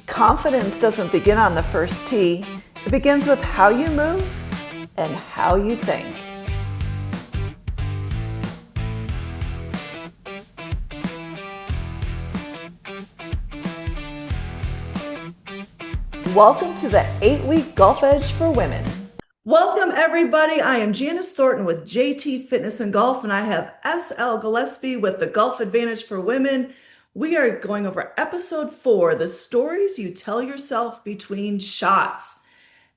Confidence doesn't begin on the first tee. It begins with how you move and how you think. Welcome to the 8-week Golf Edge for Women. Welcome everybody. I am Janis Thornton with JT Fitness and Golf, and I have SL Gillespie with the Golf Advantage for Women. We are going over episode 4, the stories you tell yourself between shots.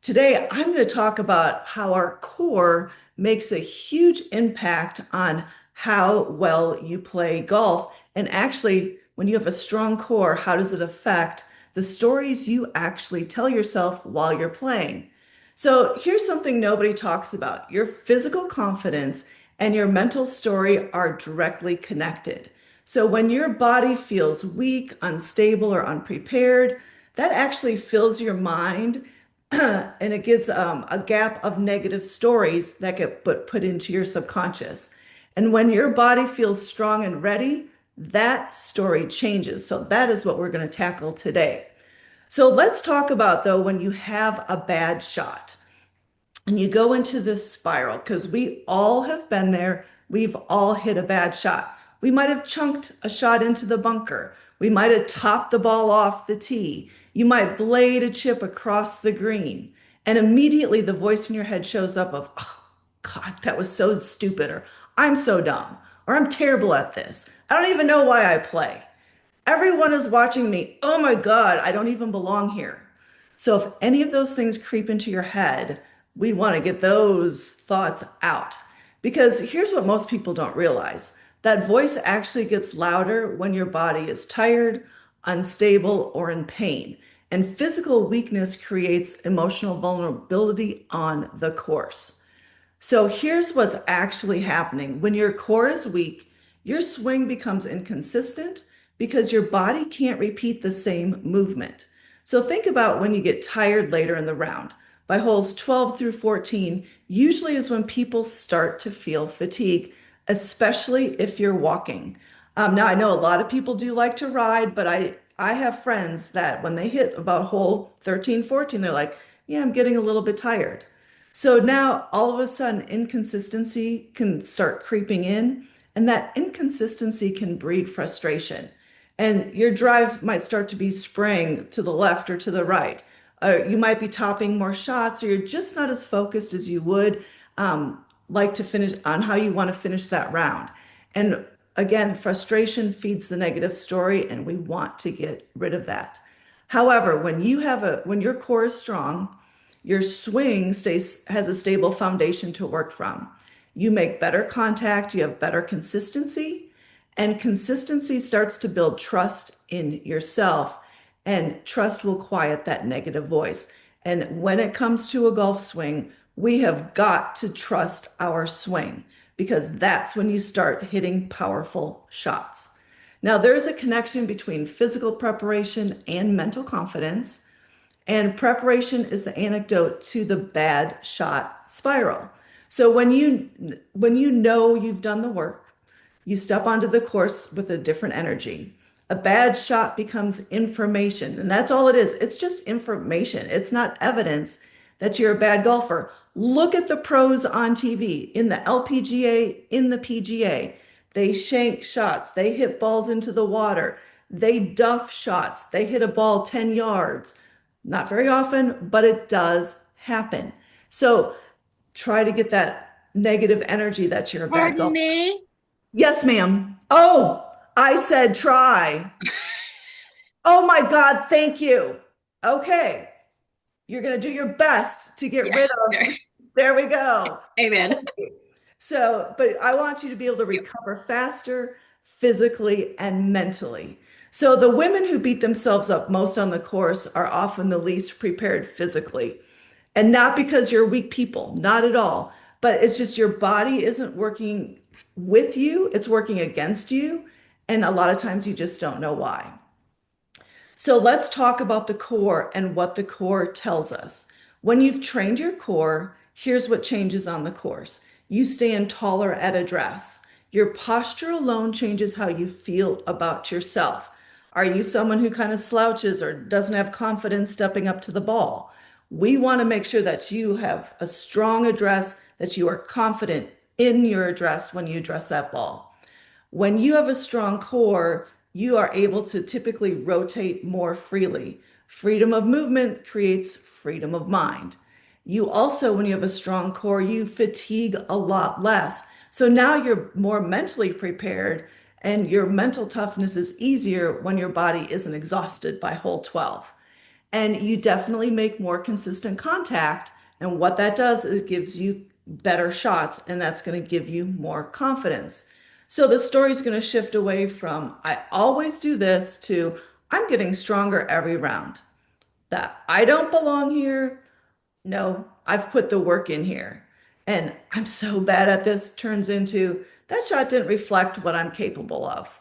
Today, I'm going to talk about how our core makes a huge impact on how well you play golf. And actually, when you have a strong core, how does it affect the stories you actually tell yourself while you're playing? So here's something nobody talks about. Your physical confidence and your mental story are directly connected. So when your body feels weak, unstable, or unprepared, that actually fills your mind and it gives a gap of negative stories that get put into your subconscious. And when your body feels strong and ready, that story changes. So that is what we're going to tackle today. So let's talk about, though, when you have a bad shot and you go into this spiral, because we all have been there. We've all hit a bad shot. We might have chunked a shot into the bunker. We might have topped the ball off the tee. You might blade a chip across the green. And immediately the voice in your head shows up of, oh, God, that was so stupid, or I'm so dumb, or I'm terrible at this. I don't even know why I play. Everyone is watching me. Oh my God, I don't even belong here. So if any of those things creep into your head, we want to get those thoughts out. Because here's what most people don't realize. That voice actually gets louder when your body is tired, unstable, or in pain. And physical weakness creates emotional vulnerability on the course. So here's what's actually happening. When your core is weak, your swing becomes inconsistent because your body can't repeat the same movement. So think about when you get tired later in the round. By holes 12 through 14, usually is when people start to feel fatigue, especially if you're walking. Now, I know a lot of people do like to ride, but I have friends that when they hit about hole 13, 14, they're like, yeah, I'm getting a little bit tired. So now all of a sudden inconsistency can start creeping in, and that inconsistency can breed frustration. And your drive might start to be spraying to the left or to the right. You might be topping more shots, or you're just not as focused as you would like to finish on how you want to finish that round. And again, frustration feeds the negative story, and we want to get rid of that. However, when your core is strong, your swing has a stable foundation to work from. You make better contact, you have better consistency, and consistency starts to build trust in yourself, and trust will quiet that negative voice. And when it comes to a golf swing, we have got to trust our swing, because that's when you start hitting powerful shots. Now, there's a connection between physical preparation and mental confidence, and preparation is the antidote to the bad shot spiral. So when you know you've done the work, you step onto the course with a different energy. A bad shot becomes information, and that's all it is. It's just information. It's not evidence that you're a bad golfer. Look at the pros on TV, in the LPGA, in the PGA. They shank shots. They hit balls into the water. They duff shots. They hit a ball 10 yards. Not very often, but it does happen. So try to get that negative energy that you're a bad Pardon golfer. me? Yes, ma'am. Oh, I said try. Oh my God, thank you. Okay. You're going to do your best to get rid Yes. of. There we go. Amen. So, but I want you to be able to Yep. recover faster physically and mentally. So the women who beat themselves up most on the course are often the least prepared physically. And not because you're weak people, not at all, but it's just your body isn't working with you, it's working against you. And a lot of times you just don't know why. So let's talk about the core and what the core tells us. When you've trained your core, here's what changes on the course. You stand taller at address. Your posture alone changes how you feel about yourself. Are you someone who kind of slouches or doesn't have confidence stepping up to the ball? We want to make sure that you have a strong address, that you are confident in your address when you address that ball. When you have a strong core, you are able to typically rotate more freely. Freedom of movement creates freedom of mind. You also, when you have a strong core, you fatigue a lot less. So now you're more mentally prepared and your mental toughness is easier when your body isn't exhausted by hole 12. And you definitely make more consistent contact. And what that does is it gives you better shots, and that's going to give you more confidence. So the story is going to shift away from I always do this to I'm getting stronger every round. That I don't belong here. No, I've put the work in here. And I'm so bad at this turns into that shot didn't reflect what I'm capable of.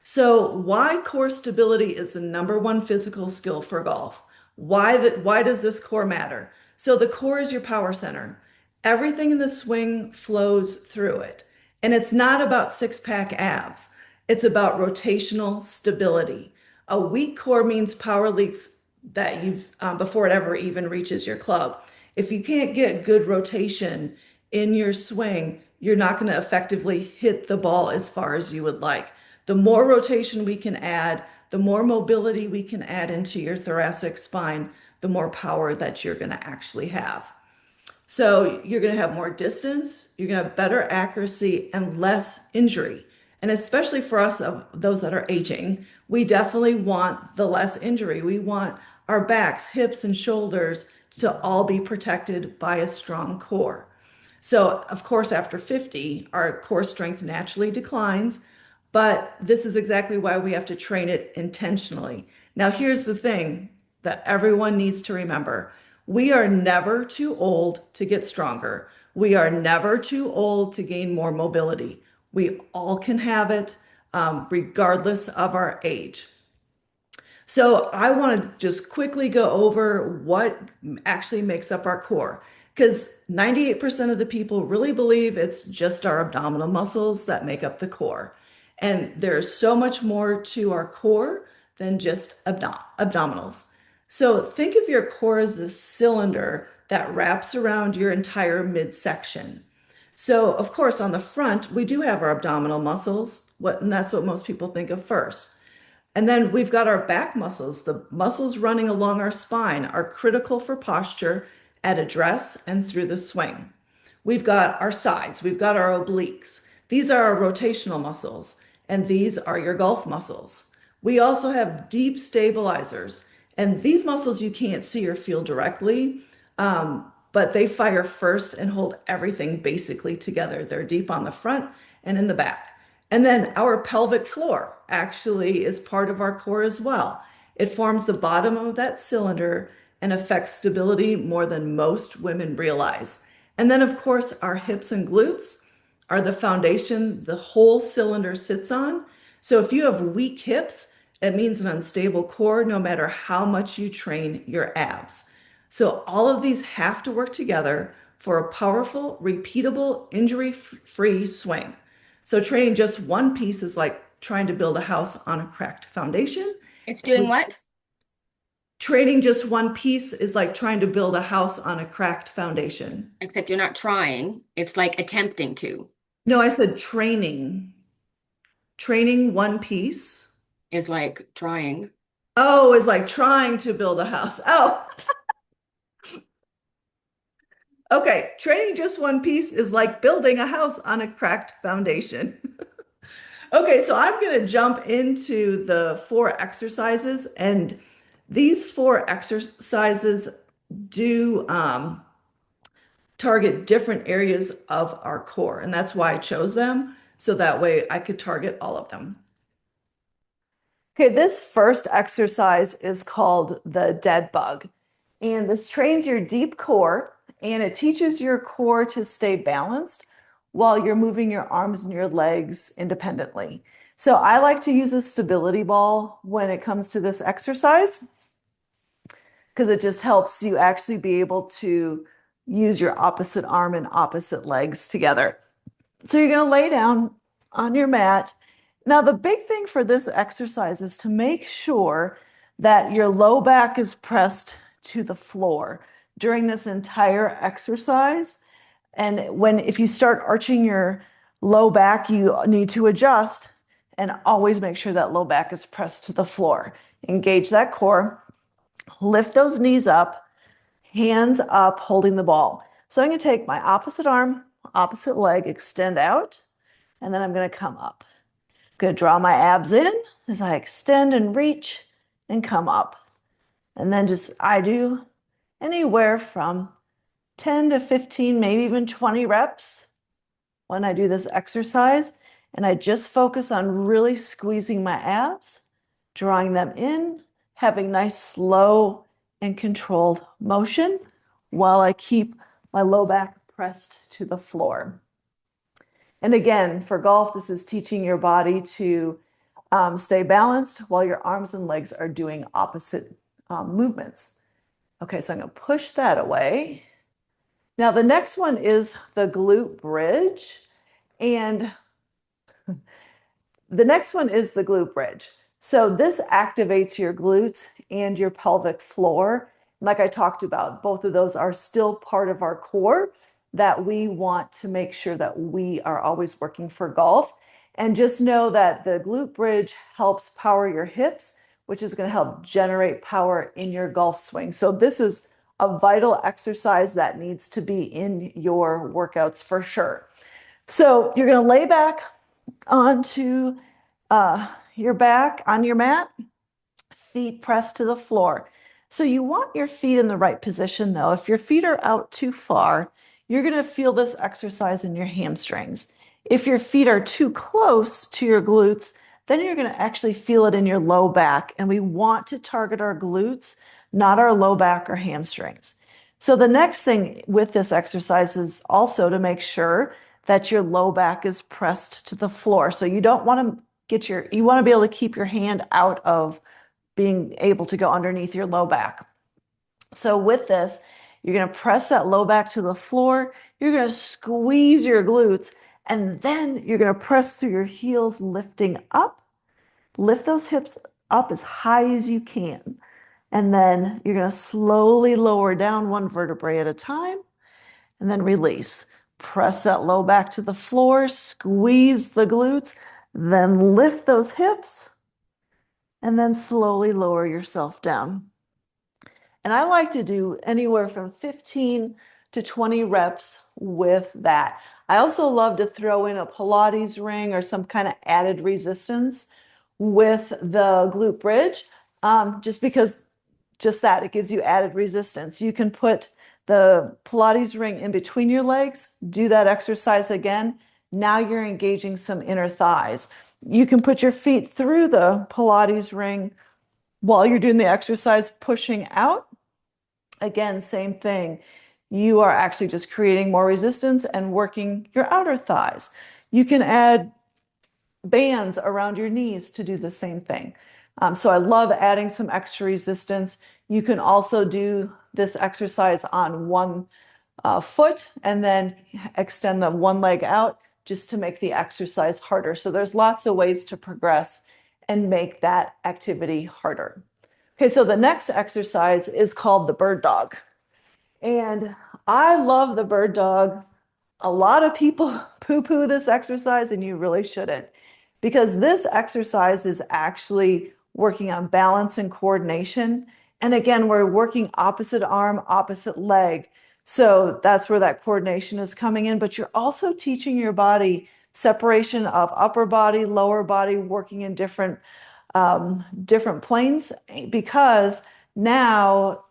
So, why core stability is the number one physical skill for golf? Why does this core matter? So, the core is your power center. Everything in the swing flows through it. And it's not about six-pack abs. It's about rotational stability. A weak core means power leaks that you've before it ever even reaches your club. If you can't get good rotation in your swing, you're not going to effectively hit the ball as far as you would like. The more rotation we can add, the more mobility we can add into your thoracic spine, the more power that you're going to actually have. So you're going to have more distance, you're going to have better accuracy and less injury. And especially for us, of those that are aging, we definitely want the less injury. We want our backs, hips, and shoulders to all be protected by a strong core. So, of course, after 50, our core strength naturally declines, but this is exactly why we have to train it intentionally. Now, here's the thing that everyone needs to remember. We are never too old to get stronger. We are never too old to gain more mobility. We all can have it, regardless of our age. So I want to just quickly go over what actually makes up our core, because 98% of the people really believe it's just our abdominal muscles that make up the core. And there's so much more to our core than just abdominals. So think of your core as the cylinder that wraps around your entire midsection. So, of course, on the front, we do have our abdominal muscles, and that's what most people think of first. And then we've got our back muscles. The muscles running along our spine are critical for posture at address and through the swing. We've got our sides, we've got our obliques. These are our rotational muscles, and these are your golf muscles. We also have deep stabilizers, and these muscles you can't see or feel directly, but they fire first and hold everything basically together. They're deep on the front and in the back. And then our pelvic floor actually is part of our core as well. It forms the bottom of that cylinder and affects stability more than most women realize. And then, of course, our hips and glutes are the foundation the whole cylinder sits on. So if you have weak hips, it means an unstable core no matter how much you train your abs. So all of these have to work together for a powerful, repeatable, injury-free swing. So training just one piece is like trying to build a house on a cracked foundation. It's doing what? Training just one piece is like trying to build a house on a cracked foundation. Except you're not trying. It's like attempting to, No, I said training. Training one piece. is like trying. Oh, is like trying to build a house. Oh, okay. Training just one piece is like building a house on a cracked foundation. Okay, so I'm going to jump into the four exercises, and these four exercises do target different areas of our core, and that's why I chose them, so that way I could target all of them. Okay, this first exercise is called the dead bug, and this trains your deep core, and it teaches your core to stay balanced while you're moving your arms and your legs independently. So I like to use a stability ball when it comes to this exercise because it just helps you actually be able to use your opposite arm and opposite legs together. So you're going to lay down on your mat Now, the big thing for this exercise is to make sure that your low back is pressed to the floor during this entire exercise. And if you start arching your low back, you need to adjust and always make sure that low back is pressed to the floor. Engage that core, lift those knees up, hands up, holding the ball. So I'm going to take my opposite arm, opposite leg, extend out, and then I'm going to come up. I'm going to draw my abs in as I extend and reach and come up. And then I do anywhere from 10 to 15, maybe even 20 reps when I do this exercise. And I just focus on really squeezing my abs, drawing them in, having nice, slow, and controlled motion while I keep my low back pressed to the floor. And again, for golf, this is teaching your body to stay balanced while your arms and legs are doing opposite movements. Okay, so I'm going to push that away. Now, the next one is the glute bridge. And the next one is the glute bridge. So this activates your glutes and your pelvic floor. Like I talked about, both of those are still part of our core that we want to make sure that we are always working for golf. And just know that the glute bridge helps power your hips, which is going to help generate power in your golf swing. So this is a vital exercise that needs to be in your workouts for sure. So you're going to lay back onto your back on your mat, feet pressed to the floor. So you want your feet in the right position though. If your feet are out too far, you're going to feel this exercise in your hamstrings. If your feet are too close to your glutes, then you're going to actually feel it in your low back. And we want to target our glutes, not our low back or hamstrings. So the next thing with this exercise is also to make sure that your low back is pressed to the floor. So you don't want to you want to be able to keep your hand out of being able to go underneath your low back. So with this, you're going to press that low back to the floor. You're going to squeeze your glutes, and then you're going to press through your heels, lifting up. Lift those hips up as high as you can. And then you're going to slowly lower down one vertebrae at a time, and then release. Press that low back to the floor, squeeze the glutes, then lift those hips, and then slowly lower yourself down. And I like to do anywhere from 15 to 20 reps with that. I also love to throw in a Pilates ring or some kind of added resistance with the glute bridge, just because it gives you added resistance. You can put the Pilates ring in between your legs, do that exercise again. Now you're engaging some inner thighs. You can put your feet through the Pilates ring while you're doing the exercise, pushing out. Again, same thing. You are actually just creating more resistance and working your outer thighs. You can add bands around your knees to do the same thing. So I love adding some extra resistance. You can also do this exercise on one foot and then extend the one leg out just to make the exercise harder. So there's lots of ways to progress and make that activity harder. Okay, so the next exercise is called the bird dog. And I love the bird dog. A lot of people poo-poo this exercise, and you really shouldn't, because this exercise is actually working on balance and coordination. And again, we're working opposite arm, opposite leg. So that's where that coordination is coming in. But you're also teaching your body separation of upper body, lower body, working in different planes, because now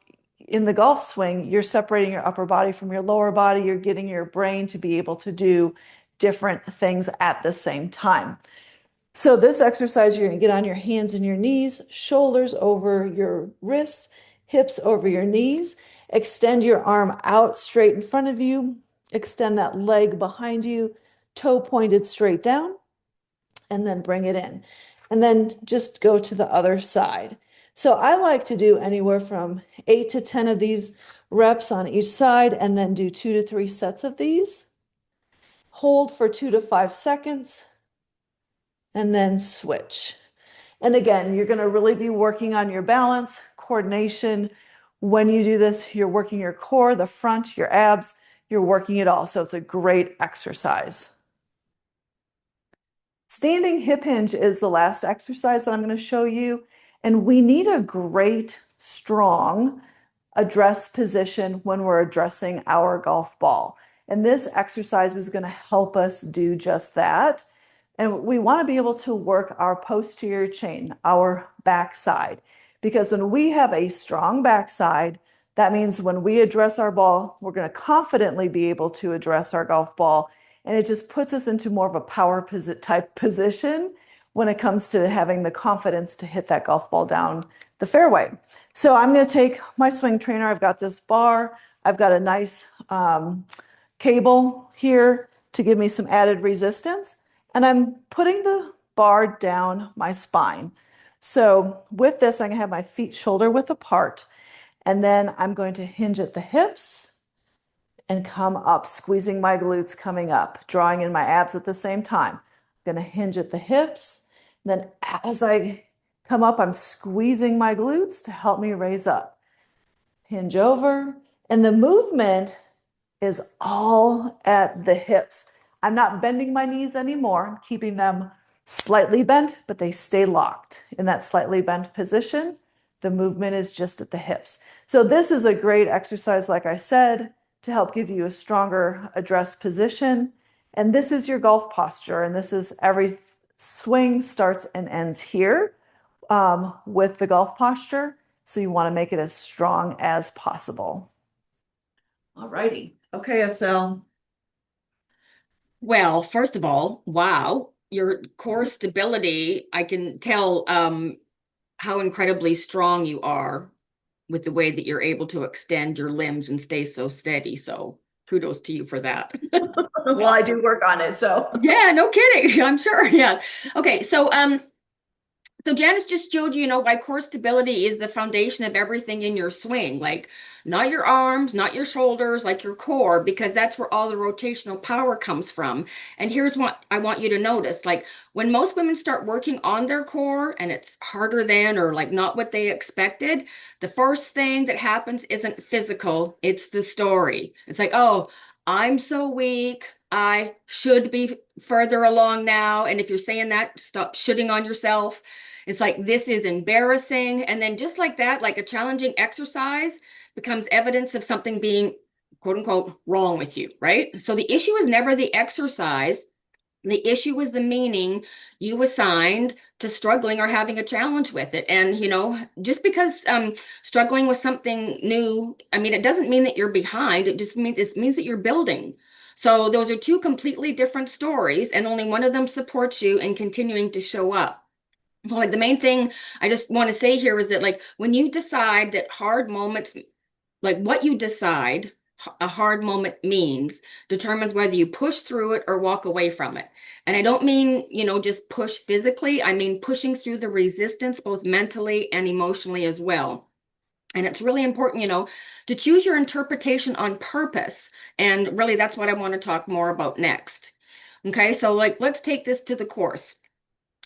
in the golf swing, you're separating your upper body from your lower body. You're getting your brain to be able to do different things at the same time. So this exercise, you're going to get on your hands and your knees, shoulders over your wrists, hips over your knees. Extend your arm out straight in front of you. Extend that leg behind you, toe pointed straight down, and then bring it in. And then just go to the other side. So I like to do anywhere from 8 to 10 of these reps on each side, and then do 2 to 3 sets of these. Hold for 2 to 5 seconds. and then switch. And again, you're going to really be working on your balance, coordination. When you do this, you're working your core, the front, your abs, you're working it all. So it's a great exercise. Standing hip hinge is the last exercise that I'm going to show you. And we need a great, strong address position when we're addressing our golf ball. And this exercise is going to help us do just that. And we want to be able to work our posterior chain, our backside, because when we have a strong backside, that means when we address our ball, we're going to confidently be able to address our golf ball. And it just puts us into more of a power type position when it comes to having the confidence to hit that golf ball down the fairway. So I'm going to take my swing trainer. I've got this bar. I've got a nice cable here to give me some added resistance. And I'm putting the bar down my spine. So with this, I'm going to have my feet shoulder width apart. And then I'm going to hinge at the hips and come up, squeezing my glutes coming up, drawing in my abs at the same time. I'm going to hinge at the hips. And then as I come up, I'm squeezing my glutes to help me raise up. Hinge over. And the movement is all at the hips. I'm not bending my knees anymore. I'm keeping them slightly bent, but they stay locked in that slightly bent position. The movement is just at the hips. So this is a great exercise, like I said, to help give you a stronger address position. And this is your golf posture. And this is every swing starts and ends here with the golf posture. So you want to make it as strong as possible. All righty. Okay, SL. Well, first of all, wow, your core stability, I can tell how incredibly strong you are with the way that you're able to extend your limbs and stay so steady. So kudos to you for that. Well, I do work on it, so. Yeah, no kidding. I'm sure. Yeah. Okay, so Janice just showed you, why core stability is the foundation of everything in your swing. Like not your arms, not your shoulders, like your core, because that's where all the rotational power comes from. And here's what I want you to notice. Like when most women start working on their core and it's harder than or like not what they expected, the first thing that happens isn't physical, it's the story. It's like, oh, I'm so weak. I should be further along now. And if you're saying that, stop shitting on yourself. It's like, this is embarrassing. And then just like that, like a challenging exercise becomes evidence of something being quote unquote wrong with you, right? So the issue is never the exercise. The issue is the meaning you assigned to struggling or having a challenge with it. And, just because struggling with something new, I mean, it doesn't mean that you're behind. It means that you're building. So those are two completely different stories, and only one of them supports you in continuing to show up. So like the main thing I just want to say here is that like when you decide that hard moments, like what you decide a hard moment means determines whether you push through it or walk away from it. And I don't mean, just push physically. I mean pushing through the resistance both mentally and emotionally as well. And it's really important, to choose your interpretation on purpose. And really that's what I want to talk more about next. Okay, so like let's take this to the course,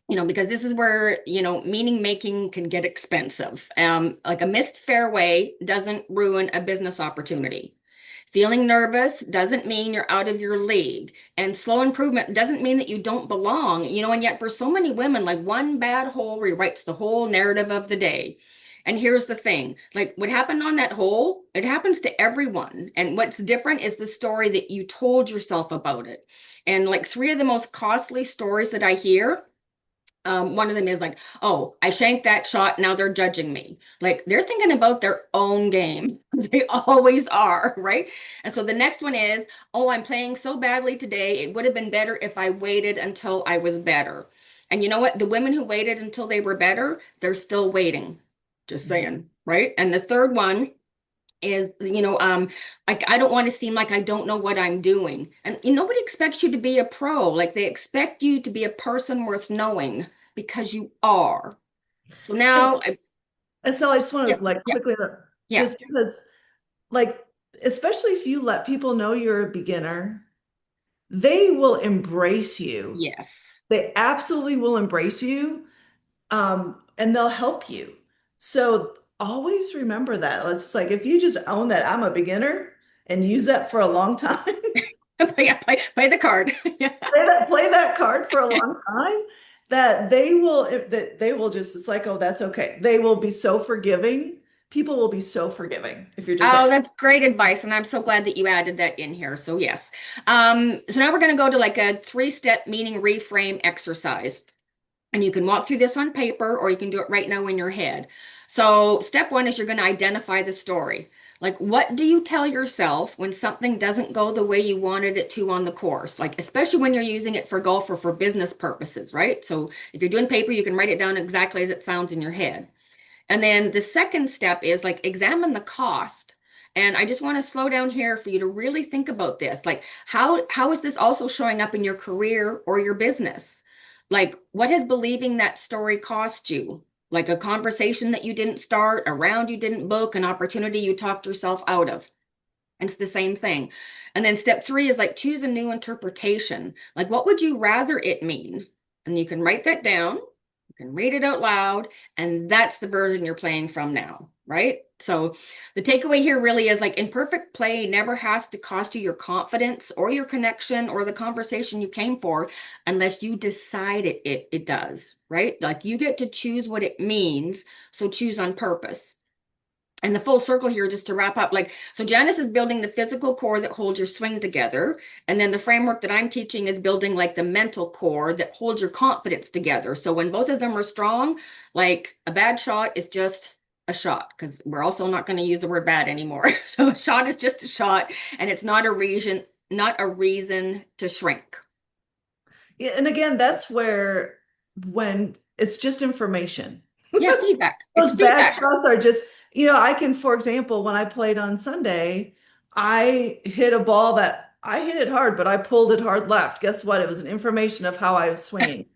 because this is where, meaning making can get expensive. Like a missed fairway doesn't ruin a business opportunity. Feeling nervous doesn't mean you're out of your league. And slow improvement doesn't mean that you don't belong, and yet for so many women, like one bad hole rewrites the whole narrative of the day. And here's the thing, like what happened on that hole, it happens to everyone. And what's different is the story that you told yourself about it. And like three of the most costly stories that I hear, one of them is like, oh, I shanked that shot. Now they're judging me. Like they're thinking about their own game. They always are, right? And so the next one is, oh, I'm playing so badly today. It would have been better if I waited until I was better. And you know what? The women who waited until they were better, they're still waiting. Just saying, right? And the third one is, like I don't want to seem like I don't know what I'm doing. And nobody expects you to be a pro. Like they expect you to be a person worth knowing because you are. So now, And so I just want yes, to like yeah, quickly, yeah, just because like, especially if you let people know you're a beginner, they will embrace you yes, They absolutely will embrace you, and they'll help you. So always remember that. It's like if you just own that I'm a beginner and use that for a long time, Yeah, play the card. Yeah. play that card for a long time, that they will just, it's like, oh, that's okay. They will be so forgiving. People will be so forgiving if you're just like, Oh, that's great advice, and I'm so glad that you added that in here. So yes. So now we're going to go to like a three-step meaning reframe exercise. And you can walk through this on paper or you can do it right now in your head. So, step one is you're going to identify the story. Like, what do you tell yourself when something doesn't go the way you wanted it to on the course? Like, especially when you're using it for golf or for business purposes, right? So, if you're doing paper, you can write it down exactly as it sounds in your head. And then the second step is like examine the cost. And I just want to slow down here for you to really think about this. Like how is this also showing up in your career or your business? Like what has believing that story cost you? Like a conversation that you didn't start, a round you didn't book, an opportunity you talked yourself out of. And it's the same thing. And then step three is like choose a new interpretation. Like what would you rather it mean? And you can write that down, you can read it out loud, and that's the version you're playing from now, right? So the takeaway here really is like imperfect play never has to cost you your confidence or your connection or the conversation you came for unless you decide it does, right? Like you get to choose what it means, so choose on purpose. And the full circle here, just to wrap up, like, so Janice is building the physical core that holds your swing together. And then the framework that I'm teaching is building like the mental core that holds your confidence together. So when both of them are strong, like a bad shot is just a shot, because we're also not going to use the word bad anymore. So a shot is just a shot, and it's not a reason to shrink. yeah, and again, that's where when it's just information. Yeah, feedback. It's Those bad feedback. shots are just, I can, for example, when I played on Sunday, I hit a ball that I hit it hard, but I pulled it hard left. Guess what? It was an information of how I was swinging.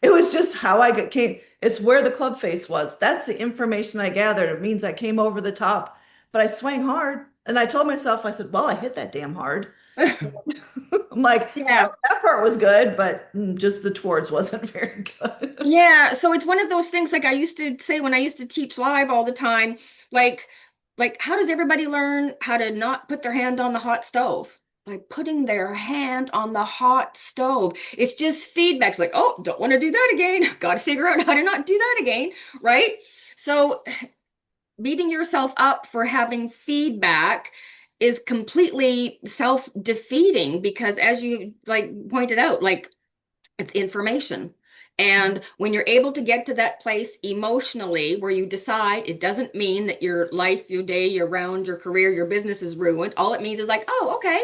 It was just how came. It's where the club face was. That's the information I gathered. It means I came over the top, but I swang hard. And I told myself, I said, well, I hit that damn hard. I'm like, Yeah. that part was good, but just the towards wasn't very good. Yeah, so it's one of those things like I used to say when I used to teach live all the time, like how does everybody learn how to not put their hand on the hot stove? By putting their hand on the hot stove. It's just feedbacks like, oh, don't want to do that again. Got to figure out how to not do that again, right? So beating yourself up for having feedback is completely self-defeating because as you like pointed out, like it's information. And when you're able to get to that place emotionally where you decide it doesn't mean that your life, your day, your round, your career, your business is ruined. All it means is like, oh, okay,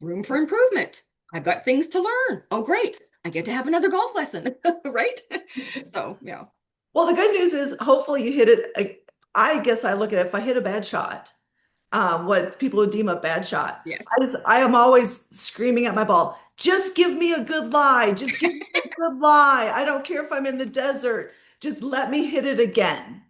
room for improvement. I've got things to learn. Oh, great. I get to have another golf lesson, right? So, yeah. Well, the good news is hopefully you hit it. I guess I look at it, if I hit a bad shot, what people would deem a bad shot. Yes. I am always screaming at my ball, just give me a good lie. Just give me a good lie. I don't care if I'm in the desert. Just let me hit it again.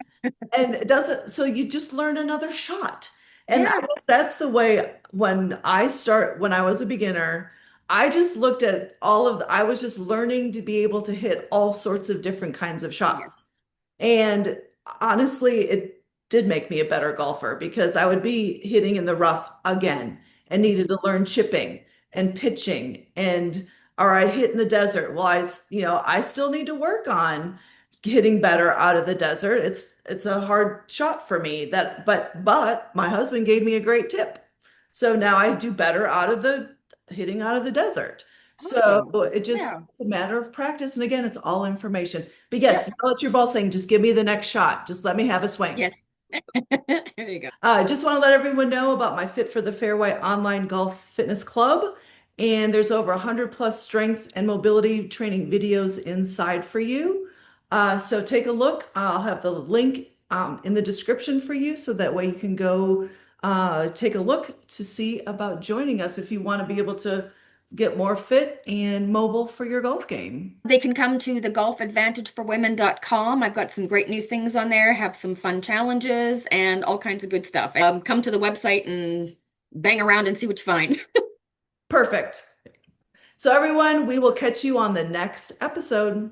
And it doesn't, so you just learn another shot. And I Yeah. guess that's the way when I was a beginner, I just looked at I was just learning to be able to hit all sorts of different kinds of Yes. shots. And honestly, it did make me a better golfer because I would be hitting in the rough again and needed to learn chipping and pitching and all right, hit in the desert. Well, I still need to work on getting better out of the desert. It's a hard shot for me but my husband gave me a great tip. So now I do better out of the hitting out of the desert. So Awesome. Yeah. it's a matter of practice. And again, it's all information. But yes, Yep. yell at your ball saying, just give me the next shot. Just let me have a swing. Yes. There you go. I just want to let everyone know about my Fit for the Fairway online golf fitness club. And there's over 100 plus strength and mobility training videos inside for you. So take a look. I'll have the link in the description for you so that way you can go take a look to see about joining us if you want to be able to get more fit and mobile for your golf game. They can come to the golfadvantageforwomen.com. I've got some great new things on there, have some fun challenges and all kinds of good stuff. Come to the website and bang around and see what you find. Perfect. So, everyone, we will catch you on the next episode.